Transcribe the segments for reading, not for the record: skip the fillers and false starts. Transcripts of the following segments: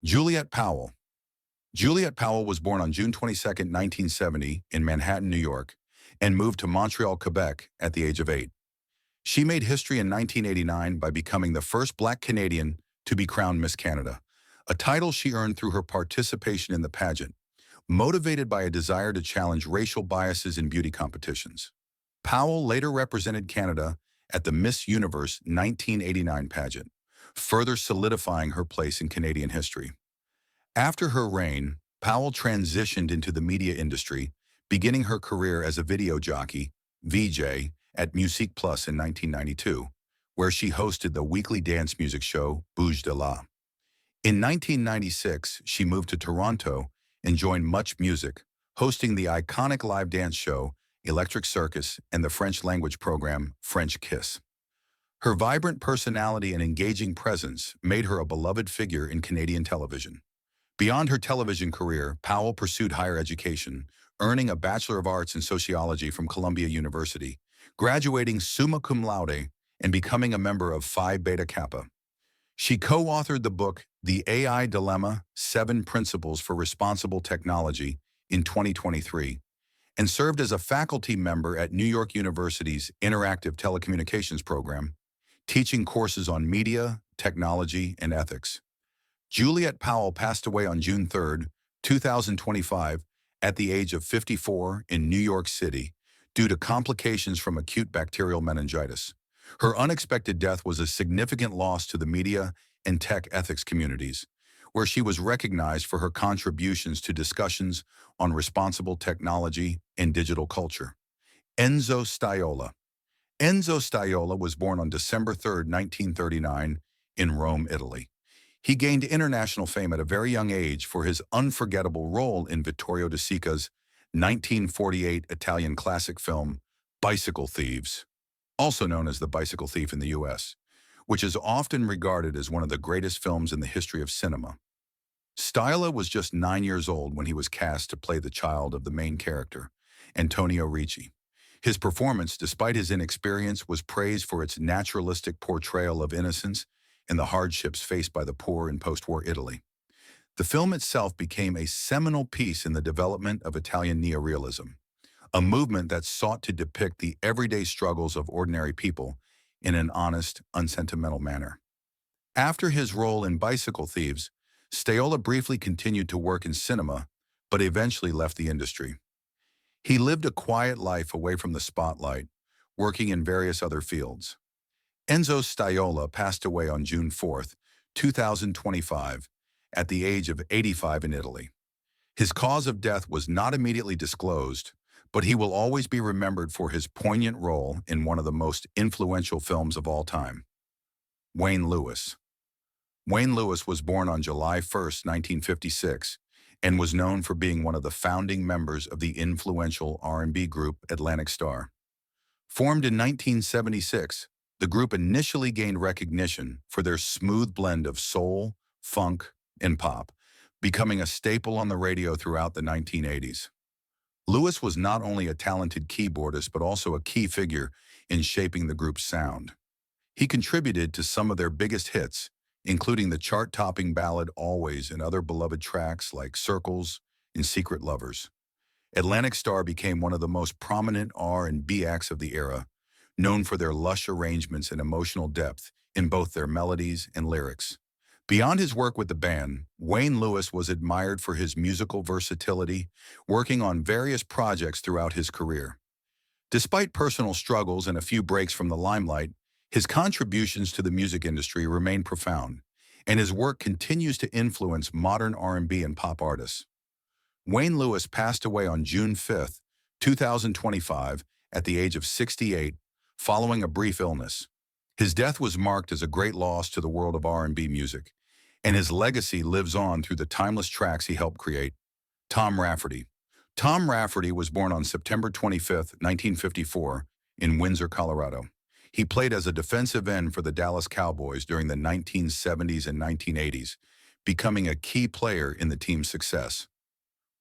Juliet Powell. Juliet Powell was born on June 22, 1970, in Manhattan, New York, and moved to Montreal, Quebec at the age of 8. She made history in 1989 by becoming the first Black Canadian to be crowned Miss Canada, a title she earned through her participation in the pageant, motivated by a desire to challenge racial biases in beauty competitions. Powell later represented Canada at the Miss Universe 1989 pageant, further solidifying her place in Canadian history. After her reign, Powell transitioned into the media industry, beginning her career as a video jockey, VJ, at Musique Plus in 1992, where she hosted the weekly dance music show Bouge de la. In 1996, she moved to Toronto and joined Much Music, hosting the iconic live dance show Electric Circus and the French language program French Kiss. Her vibrant personality and engaging presence made her a beloved figure in Canadian television. Beyond her television career, Powell pursued higher education, earning a Bachelor of Arts in Sociology from Columbia University, graduating summa cum laude, and becoming a member of Phi Beta Kappa. She co-authored the book The AI Dilemma: 7 Principles for Responsible Technology in 2023, and served as a faculty member at New York University's Interactive Telecommunications program, teaching courses on media, technology, and ethics. Juliet Powell passed away on June 3, 2025, at the age of 54 in New York City due to complications from acute bacterial meningitis. Her unexpected death was a significant loss to the media and tech ethics communities, where she was recognized for her contributions to discussions on responsible technology and digital culture. Enzo Staiola. Enzo Staiola was born on December 3, 1939, in Rome, Italy. He gained international fame at a very young age for his unforgettable role in Vittorio De Sica's 1948 Italian classic film, Bicycle Thieves, also known as The Bicycle Thief in the U.S., which is often regarded as one of the greatest films in the history of cinema. Staiola was just 9 years old when he was cast to play the child of the main character, Antonio Ricci. His performance, despite his inexperience, was praised for its naturalistic portrayal of innocence and the hardships faced by the poor in post-war Italy. The film itself became a seminal piece in the development of Italian neorealism, a movement that sought to depict the everyday struggles of ordinary people in an honest, unsentimental manner. After his role in Bicycle Thieves, Staiola briefly continued to work in cinema, but eventually left the industry. He lived a quiet life away from the spotlight, working in various other fields. Enzo Staiola passed away on June 4, 2025, at the age of 85 in Italy. His cause of death was not immediately disclosed, but he will always be remembered for his poignant role in one of the most influential films of all time. Wayne Lewis. Wayne Lewis was born on July 1, 1956, and was known for being one of the founding members of the influential R&B group Atlantic Starr. Formed in 1976, the group initially gained recognition for their smooth blend of soul, funk, and pop, becoming a staple on the radio throughout the 1980s. Lewis was not only a talented keyboardist but also a key figure in shaping the group's sound. He contributed to some of their biggest hits, including the chart-topping ballad Always and other beloved tracks like Circles and Secret Lovers. Atlantic Starr became one of the most prominent R&B acts of the era, known for their lush arrangements and emotional depth in both their melodies and lyrics. Beyond his work with the band, Wayne Lewis was admired for his musical versatility, working on various projects throughout his career. Despite personal struggles and a few breaks from the limelight, his contributions to the music industry remain profound, and his work continues to influence modern R&B and pop artists. Wayne Lewis passed away on June 5, 2025, at the age of 68, following a brief illness. His death was marked as a great loss to the world of R&B music, and his legacy lives on through the timeless tracks he helped create. Tom Rafferty. Tom Rafferty was born on September 25, 1954, in Windsor, Colorado. He played as a defensive end for the Dallas Cowboys during the 1970s and 1980s, becoming a key player in the team's success.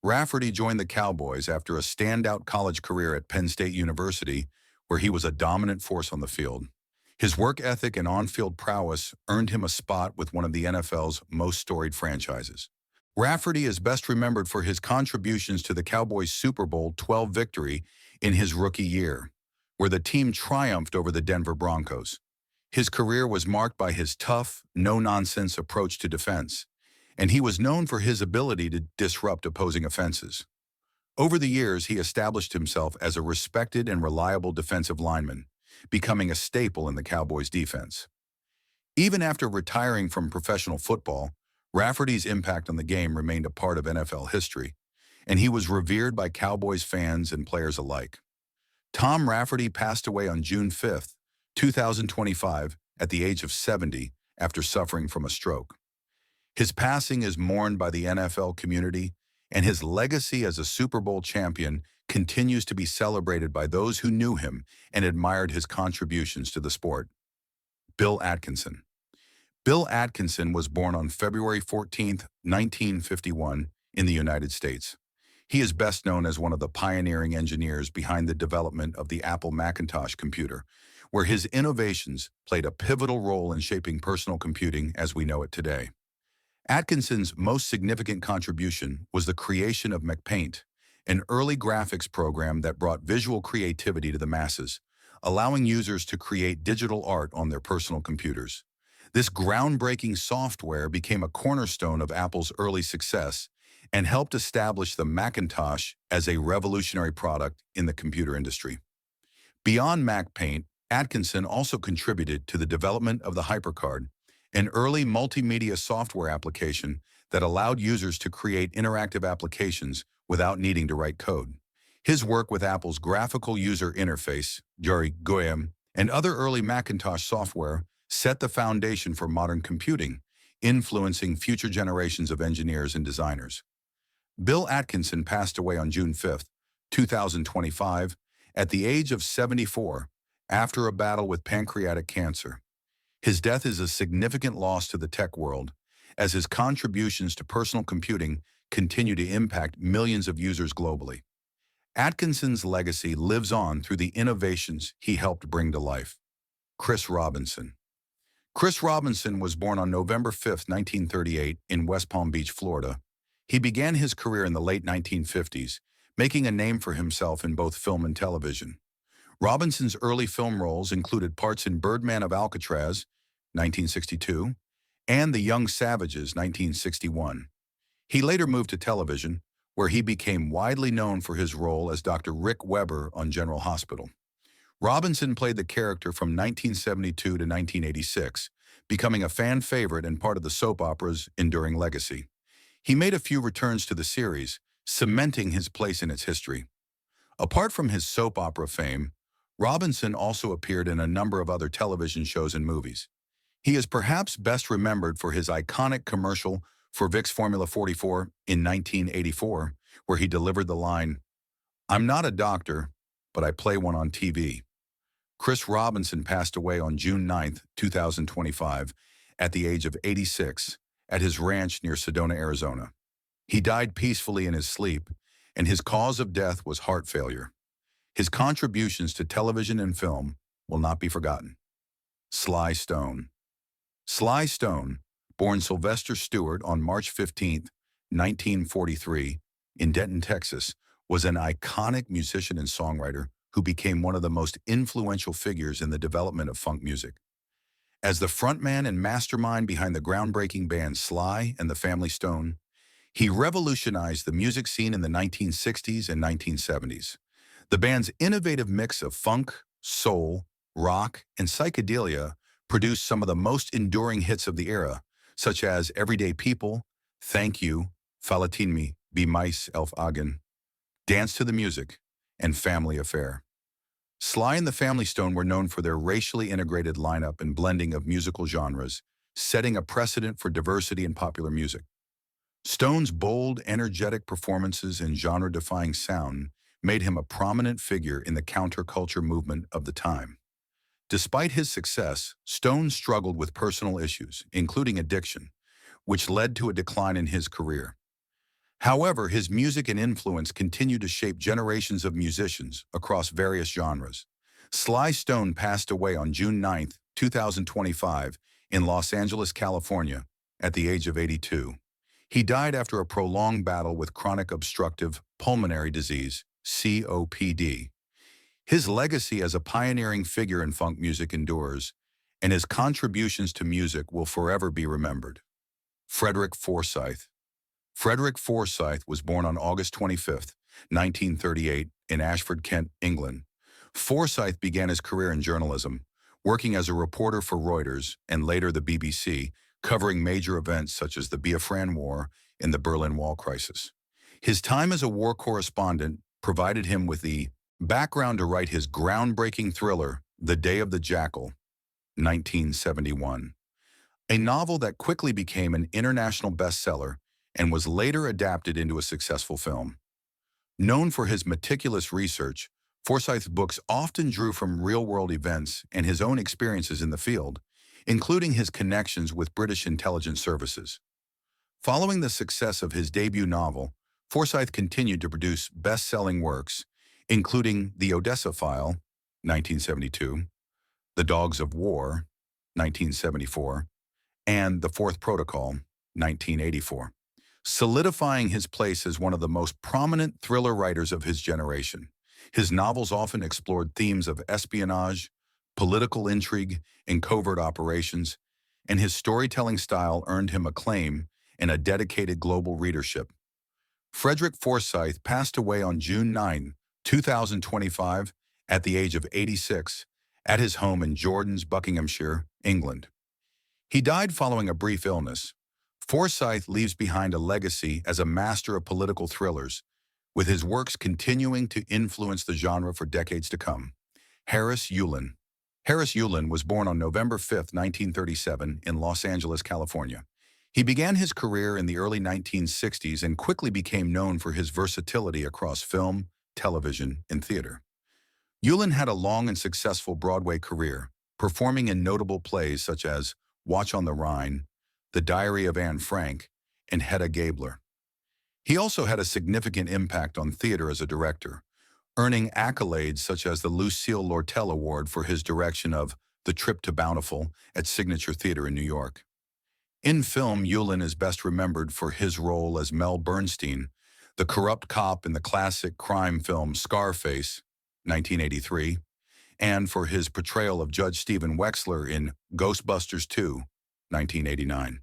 Rafferty joined the Cowboys after a standout college career at Penn State University, where he was a dominant force on the field. His work ethic and on-field prowess earned him a spot with one of the NFL's most storied franchises. Rafferty is best remembered for his contributions to the Cowboys' Super Bowl XII victory in his rookie year, where the team triumphed over the Denver Broncos. His career was marked by his tough, no-nonsense approach to defense, and he was known for his ability to disrupt opposing offenses. Over the years, he established himself as a respected and reliable defensive lineman, becoming a staple in the Cowboys' defense. Even after retiring from professional football, Rafferty's impact on the game remained a part of NFL history, and he was revered by Cowboys fans and players alike. Tom Rafferty passed away on June 5, 2025, at the age of 70 after suffering from a stroke. His passing is mourned by the NFL community, and his legacy as a Super Bowl champion continues to be celebrated by those who knew him and admired his contributions to the sport. Bill Atkinson. Bill Atkinson was born on February 14, 1951, in the United States. He is best known as one of the pioneering engineers behind the development of the Apple Macintosh computer, where his innovations played a pivotal role in shaping personal computing as we know it today. Atkinson's most significant contribution was the creation of MacPaint, an early graphics program that brought visual creativity to the masses, allowing users to create digital art on their personal computers. This groundbreaking software became a cornerstone of Apple's early success and helped establish the Macintosh as a revolutionary product in the computer industry. Beyond MacPaint, Atkinson also contributed to the development of the HyperCard, an early multimedia software application that allowed users to create interactive applications without needing to write code. His work with Apple's graphical user interface, Memoriam, and other early Macintosh software set the foundation for modern computing, influencing future generations of engineers and designers. Bill Atkinson passed away on June 5, 2025, at the age of 74, after a battle with pancreatic cancer. His death is a significant loss to the tech world, as his contributions to personal computing continue to impact millions of users globally. Atkinson's legacy lives on through the innovations he helped bring to life. Chris Robinson. Chris Robinson was born on November 5, 1938, in West Palm Beach, Florida. He began his career in the late 1950s, making a name for himself in both film and television. Robinson's early film roles included parts in Birdman of Alcatraz, 1962, and The Young Savages, 1961. He later moved to television, where he became widely known for his role as Dr. Rick Weber on General Hospital. Robinson played the character from 1972 to 1986, becoming a fan favorite and part of the soap opera's enduring legacy. He made a few returns to the series, cementing his place in its history. Apart from his soap opera fame, Robinson also appeared in a number of other television shows and movies. He is perhaps best remembered for his iconic commercial for Vicks Formula 44 in 1984, where he delivered the line, "I'm not a doctor, but I play one on TV." Chris Robinson passed away on June 9, 2025, at the age of 86, at his ranch near Sedona, Arizona. He died peacefully in his sleep, and his cause of death was heart failure. His contributions to television and film will not be forgotten. Sly Stone. Sly Stone, born Sylvester Stewart on March 15, 1943, in Denton, Texas, was an iconic musician and songwriter who became one of the most influential figures in the development of funk music. As the frontman and mastermind behind the groundbreaking band Sly and the Family Stone, he revolutionized the music scene in the 1960s and 1970s. The band's innovative mix of funk, soul, rock, and psychedelia produced some of the most enduring hits of the era, such as Everyday People, Thank You, Falettinme, Be Myself Agin, Dance to the Music, and Family Affair. Sly and the Family Stone were known for their racially integrated lineup and blending of musical genres, setting a precedent for diversity in popular music. Stone's bold, energetic performances and genre-defying sound made him a prominent figure in the counterculture movement of the time. Despite his success, Stone struggled with personal issues, including addiction, which led to a decline in his career. However, his music and influence continued to shape generations of musicians across various genres. Sly Stone passed away on June 9, 2025, in Los Angeles, California, at the age of 82. He died after a prolonged battle with chronic obstructive pulmonary disease, COPD. His legacy as a pioneering figure in funk music endures, and his contributions to music will forever be remembered. Frederick Forsyth. Frederick Forsyth was born on August 25, 1938, in Ashford, Kent, England. Forsyth began his career in journalism, working as a reporter for Reuters and later the BBC, covering major events such as the Biafran War and the Berlin Wall crisis. His time as a war correspondent provided him with the background to write his groundbreaking thriller, The Day of the Jackal, 1971, a novel that quickly became an international bestseller and was later adapted into a successful film. Known for his meticulous research, Forsyth's books often drew from real-world events and his own experiences in the field, including his connections with British intelligence services. Following the success of his debut novel, Forsyth continued to produce best-selling works, including The Odessa File, 1972, The Dogs of War, 1974, and The Fourth Protocol, 1984, solidifying his place as one of the most prominent thriller writers of his generation. His novels often explored themes of espionage, political intrigue, and covert operations, and his storytelling style earned him acclaim and a dedicated global readership. Frederick Forsyth passed away on June 9, 2025, at the age of 86, at his home in Jordan's, Buckinghamshire, England. He died following a brief illness. Forsyth leaves behind a legacy as a master of political thrillers, with his works continuing to influence the genre for decades to come. Harris Yulin. Harris Yulin was born on November 5, 1937, in Los Angeles, California. He began his career in the early 1960s and quickly became known for his versatility across film, television, and theater. Yulin had a long and successful Broadway career, performing in notable plays such as Watch on the Rhine, The Diary of Anne Frank, and Hedda Gabler. He also had a significant impact on theater as a director, earning accolades such as the Lucille Lortel Award for his direction of The Trip to Bountiful at Signature Theater in New York. In film, Yulin is best remembered for his role as Mel Bernstein, the corrupt cop in the classic crime film Scarface, 1983, and for his portrayal of Judge Stephen Wexler in Ghostbusters 2, 1989.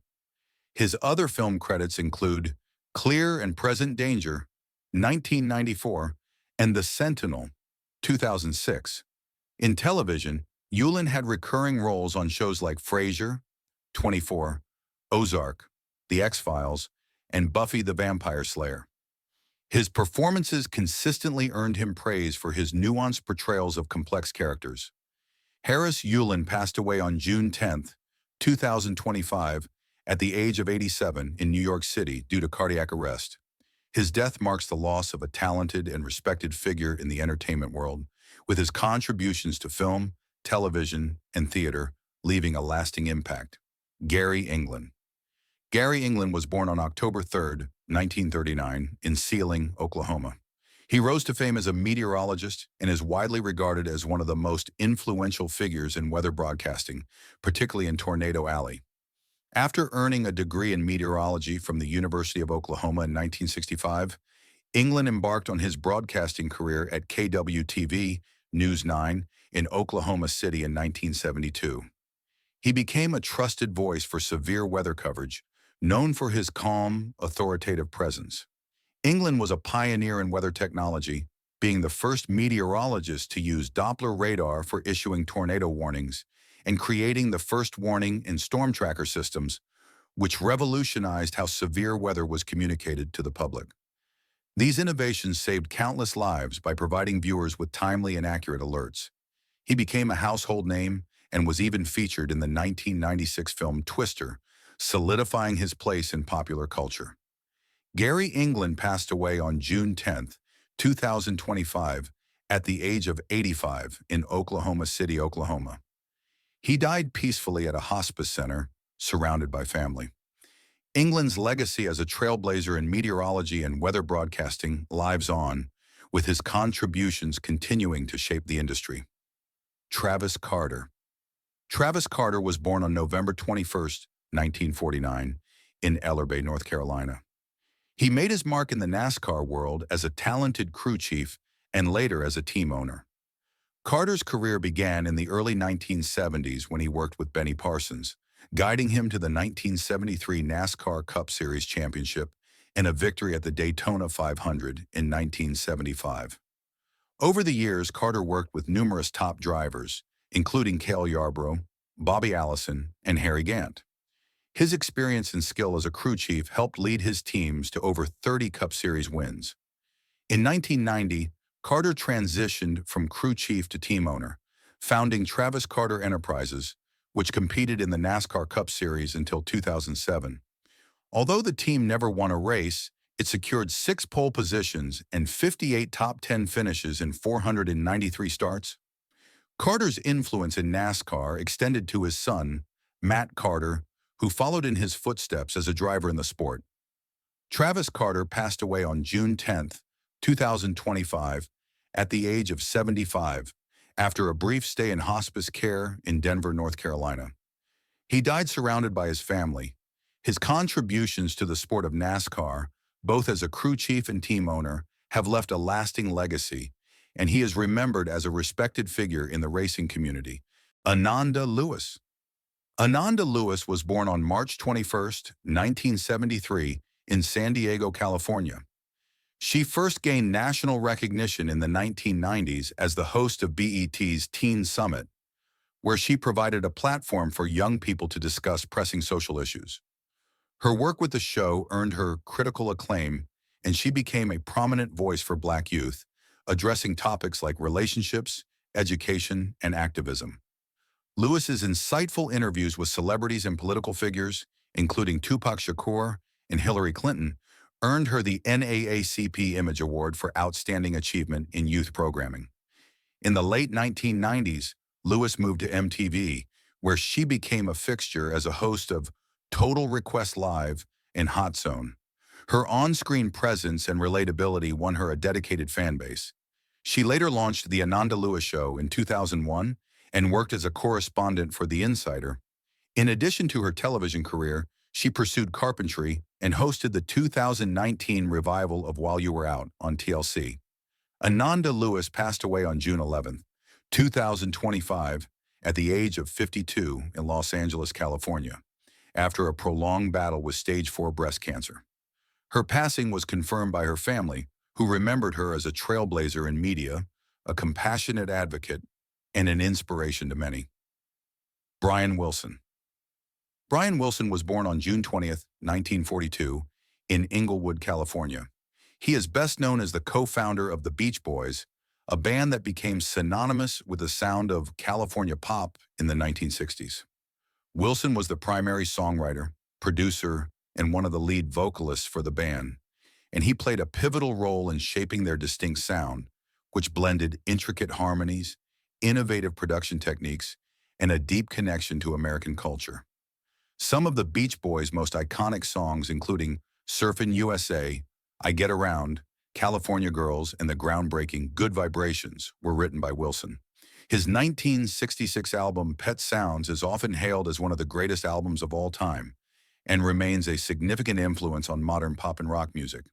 His other film credits include Clear and Present Danger, 1994, and The Sentinel, 2006. In television, Yulin had recurring roles on shows like Frasier, 24, Ozark, The X-Files, and Buffy the Vampire Slayer. His performances consistently earned him praise for his nuanced portrayals of complex characters. Harris Yulin passed away on June 10, 2025, at the age of 87 in New York City due to cardiac arrest. His death marks the loss of a talented and respected figure in the entertainment world, with his contributions to film, television, and theater leaving a lasting impact. Gary England. Gary England was born on October 3, 1939, in Sealing, Oklahoma. He rose to fame as a meteorologist and is widely regarded as one of the most influential figures in weather broadcasting, particularly in Tornado Alley. After earning a degree in meteorology from the University of Oklahoma in 1965, England embarked on his broadcasting career at KWTV News 9 in Oklahoma City in 1972. He became a trusted voice for severe weather coverage, known for his calm, authoritative presence. England was a pioneer in weather technology, being the first meteorologist to use Doppler radar for issuing tornado warnings and creating the first warning and storm tracker systems, which revolutionized how severe weather was communicated to the public. These innovations saved countless lives by providing viewers with timely and accurate alerts. He became a household name and was even featured in the 1996 film Twister, solidifying his place in popular culture. Gary England passed away on June 10, 2025, at the age of 85 in Oklahoma City, Oklahoma. He died peacefully at a hospice center, surrounded by family. England's legacy as a trailblazer in meteorology and weather broadcasting lives on, with his contributions continuing to shape the industry. Travis Carter. Travis Carter was born on November 21, 1949, in Ellerbe, North Carolina. He made his mark in the NASCAR world as a talented crew chief and later as a team owner. Carter's career began in the early 1970s when he worked with Benny Parsons, guiding him to the 1973 NASCAR Cup Series championship and a victory at the Daytona 500 in 1975. Over the years, Carter worked with numerous top drivers, including Cale Yarborough, Bobby Allison, and Harry Gant. His experience and skill as a crew chief helped lead his teams to over 30 Cup Series wins. In 1990, Carter transitioned from crew chief to team owner, founding Travis Carter Enterprises, which competed in the NASCAR Cup Series until 2007. Although the team never won a race, it secured 6 pole positions and 58 top 10 finishes in 493 starts. Carter's influence in NASCAR extended to his son, Matt Carter, who followed in his footsteps as a driver in the sport. Travis Carter passed away on June 10, 2025, at the age of 75, after a brief stay in hospice care in Denver, North Carolina. He died surrounded by his family. His contributions to the sport of NASCAR, both as a crew chief and team owner, have left a lasting legacy, and he is remembered as a respected figure in the racing community. Ananda Lewis. Ananda Lewis was born on March 21, 1973, in San Diego, California. She first gained national recognition in the 1990s as the host of BET's Teen Summit, where she provided a platform for young people to discuss pressing social issues. Her work with the show earned her critical acclaim, and she became a prominent voice for Black youth, addressing topics like relationships, education, and activism. Lewis's insightful interviews with celebrities and political figures, including Tupac Shakur and Hillary Clinton, earned her the NAACP Image Award for Outstanding Achievement in Youth Programming. In the late 1990s, Lewis moved to MTV, where she became a fixture as a host of Total Request Live and Hot Zone. Her on-screen presence and relatability won her a dedicated fan base. She later launched The Ananda Lewis Show in 2001 and worked as a correspondent for The Insider. In addition to her television career, she pursued carpentry and hosted the 2019 revival of While You Were Out on TLC. Ananda Lewis passed away on June 11, 2025, at the age of 52 in Los Angeles, California, after a prolonged battle with stage 4 breast cancer. Her passing was confirmed by her family, who remembered her as a trailblazer in media, a compassionate advocate, and an inspiration to many. Brian Wilson. Brian Wilson was born on June 20, 1942, in Inglewood, California. He is best known as the co-founder of the Beach Boys, a band that became synonymous with the sound of California pop in the 1960s. Wilson was the primary songwriter, producer, and one of the lead vocalists for the band, and he played a pivotal role in shaping their distinct sound, which blended intricate harmonies, innovative production techniques, and a deep connection to American culture. Some of the Beach Boys' most iconic songs, including Surfin' USA, I Get Around, California Girls, and the groundbreaking Good Vibrations, were written by Wilson. His 1966 album Pet Sounds is often hailed as one of the greatest albums of all time and remains a significant influence on modern pop and rock music.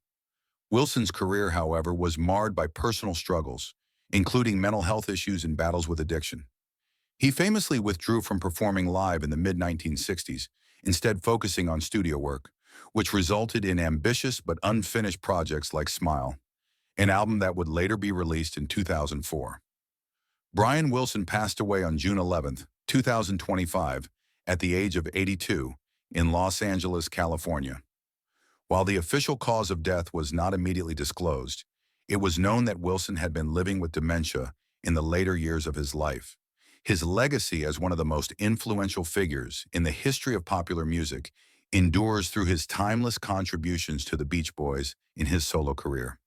Wilson's career, however, was marred by personal struggles, including mental health issues and battles with addiction. He famously withdrew from performing live in the mid-1960s, instead focusing on studio work, which resulted in ambitious but unfinished projects like Smile, an album that would later be released in 2004. Brian Wilson passed away on June 11, 2025, at the age of 82, in Los Angeles, California. While the official cause of death was not immediately disclosed, it was known that Wilson had been living with dementia in the later years of his life. His legacy as one of the most influential figures in the history of popular music endures through his timeless contributions to the Beach Boys in his solo career.